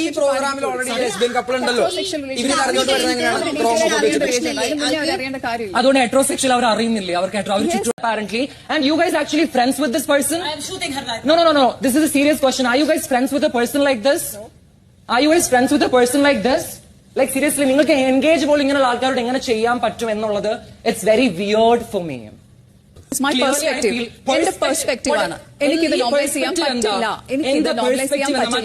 ഈ പ്രോഗ്രാമിൽ already lesbian couple ഉണ്ടല്ലോ, ഇവര് അറിഞ്ഞോണ്ട് അതുകൊണ്ട് ഹെറ്ററോസെക്ഷൽ അവർ അറിയുന്നില്ലേ, അവർക്ക് apparently, and you guys actually friends with this person? I am shooting her that. No. This is a serious question. Are you guys friends with a person like this? No. Are you guys friends with a person like this? Like seriously, നിങ്ങൾക്ക് engage പോലും ഇങ്ങനെയുള്ള ആൾക്കാരോട് എങ്ങനെ ചെയ്യാൻ പറ്റും എന്നുള്ളത് it's very weird for me. My perspective. എന്റെ perspective ആണ്. എനിക്കിത് നോർമലൈസ് ചെയ്യാൻ പറ്റില്ല. എനിക്കിത് നോർമലൈസ് ചെയ്യാൻ പറ്റില്ല.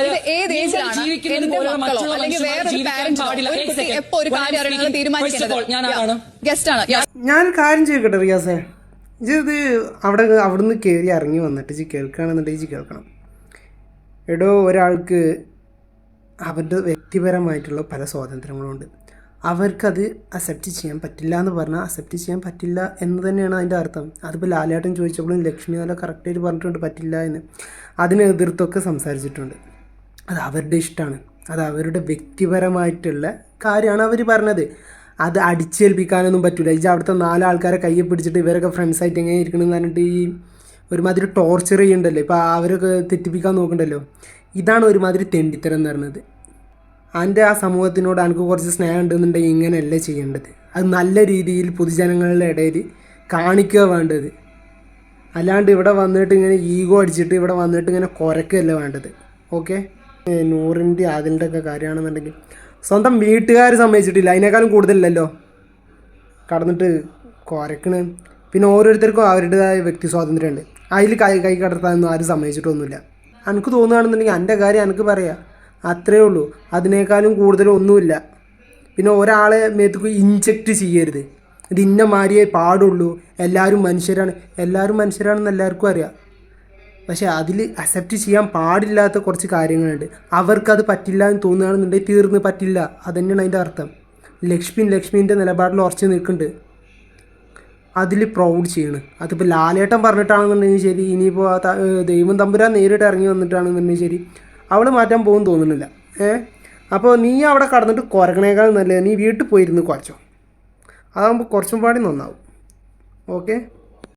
ഇത് ഏത് ഏജിലാണ് എന്റെ മക്കളോ അല്ലെങ്കിൽ വേറൊരു പാരന്റോ ഒരു കുട്ടി എപ്പോ ഒരു കാര്യം അറിയണമെന്ന് തീരുമാനിക്കുന്നത് ഗസ്റ്റ് ആണ്. ഞാൻ കാര്യം ചെയ്യട്ടെ റിയാസേ, ഇത് അവിടുന്ന് കയറി ഇറങ്ങി വന്നിട്ട് കേൾക്കുകയാണെന്നുണ്ടെങ്കിൽ കേൾക്കണം. എടോ, ഒരാൾക്ക് അവരുടെ വ്യക്തിപരമായിട്ടുള്ള പല സ്വാതന്ത്ര്യങ്ങളുണ്ട്. അവർക്കത് അക്സെപ്റ്റ് ചെയ്യാൻ പറ്റില്ല എന്ന് പറഞ്ഞാൽ അക്സെപ്റ്റ് ചെയ്യാൻ പറ്റില്ല എന്ന് തന്നെയാണ് അതിൻ്റെ അർത്ഥം. അതിപ്പോൾ ലാലേട്ടൻ ചോദിച്ചപ്പോഴും ലക്ഷ്മി നല്ല കറക്റ്റായിട്ട് പറഞ്ഞിട്ടുണ്ട് പറ്റില്ല എന്ന്. അതിനെ എതിർത്തൊക്കെ സംസാരിച്ചിട്ടുണ്ട്. അത് അവരുടെ ഇഷ്ടമാണ്, അത് അവരുടെ വ്യക്തിപരമായിട്ടുള്ള കാര്യമാണ് അവർ പറഞ്ഞത്. അത് അടിച്ചേൽപ്പിക്കാനൊന്നും പറ്റില്ല. ഇത് അവിടുത്തെ 4 ആൾക്കാരെ കയ്യെ പിടിച്ചിട്ട് ഇവരൊക്കെ ഫ്രണ്ട്സായിട്ട് എങ്ങനെ ഇരിക്കണമെന്ന് പറഞ്ഞിട്ട് ഈ ഒരുമാതിരി ടോർച്ചർ ചെയ്യുന്നുണ്ടല്ലോ, ഇപ്പോൾ അവരൊക്കെ തെറ്റിപ്പിക്കാൻ നോക്കണ്ടല്ലോ. ഇതാണ് ഒരുമാതിരി തെണ്ടിത്തരം എന്ന് പറയുന്നത്. അതിൻ്റെ ആ സമൂഹത്തിനോട് എനിക്ക് കുറച്ച് സ്നേഹം ഉണ്ടെന്നുണ്ടെങ്കിൽ ഇങ്ങനെയല്ല ചെയ്യേണ്ടത്. അത് നല്ല രീതിയിൽ പൊതുജനങ്ങളുടെ ഇടയിൽ കാണിക്കുക വേണ്ടത്. അല്ലാണ്ട് ഇവിടെ വന്നിട്ട് ഇങ്ങനെ ഈഗോ അടിച്ചിട്ട് ഇവിടെ വന്നിട്ട് ഇങ്ങനെ കുരക്കുകയല്ല വേണ്ടത്. ഓക്കെ, നൂറിൻ്റെ അതിൻ്റെ ഒക്കെ കാര്യമാണെന്നുണ്ടെങ്കിൽ സ്വന്തം വീട്ടുകാർ സമ്മതിച്ചിട്ടില്ല, അതിനേക്കാളും കൂടുതലല്ലോ കടന്നിട്ട് കുരക്കണ്. പിന്നെ ഓരോരുത്തർക്കും അവരുടേതായ വ്യക്തി സ്വാതന്ത്ര്യമുണ്ട്. അതിൽ കൈ കടത്താനൊന്നും ആരും സമ്മതിച്ചിട്ടൊന്നുമില്ല. എനിക്ക് തോന്നുകയാണെന്നുണ്ടെങ്കിൽ എൻ്റെ കാര്യം എനിക്ക് പറയാം, അത്രയേ ഉള്ളൂ. അതിനേക്കാളും കൂടുതലൊന്നുമില്ല. പിന്നെ ഒരാളെ മേത്തേക്ക് ഇൻജെക്റ്റ് ചെയ്യരുത്. ഇത് ഇന്ന മാരിയേ പാടുള്ളൂ, എല്ലാവരും മനുഷ്യരാണെന്ന് എല്ലാവർക്കും അറിയാം. പക്ഷേ അതിൽ അക്സെപ്റ്റ് ചെയ്യാൻ പാടില്ലാത്ത കുറച്ച് കാര്യങ്ങളുണ്ട്. അവർക്കത് പറ്റില്ല എന്ന് തോന്നുകയാണെന്നുണ്ടെങ്കിൽ തീർന്ന് പറ്റില്ല, അതുതന്നെയാണ് അതിൻ്റെ അർത്ഥം. ലക്ഷ്മീൻ്റെ നിലപാടിൽ ഉറച്ച് നിൽക്കുന്നുണ്ട്, അതിൽ പ്രൗഡ് ചെയ്യണം. അതിപ്പോൾ ലാലേട്ടൻ പറഞ്ഞിട്ടാണെന്നുണ്ടെങ്കിൽ ശരി, ഇനിയിപ്പോൾ ദൈവം തമ്പുരാൻ നേരിട്ട് ഇറങ്ങി വന്നിട്ടാണെന്നുണ്ടെങ്കിൽ ശരി, അവൾ മാറ്റാൻ പോകും തോന്നുന്നില്ല. അപ്പോൾ നീ അവിടെ കടന്നിട്ട് കുരക്കണേക്കാൾ നല്ലത് നീ വീട്ടിൽ പോയിരുന്ന് കുരച്ചോ. അതാകുമ്പോൾ കുറച്ചും പാടി നന്നാവും. ഓക്കെ.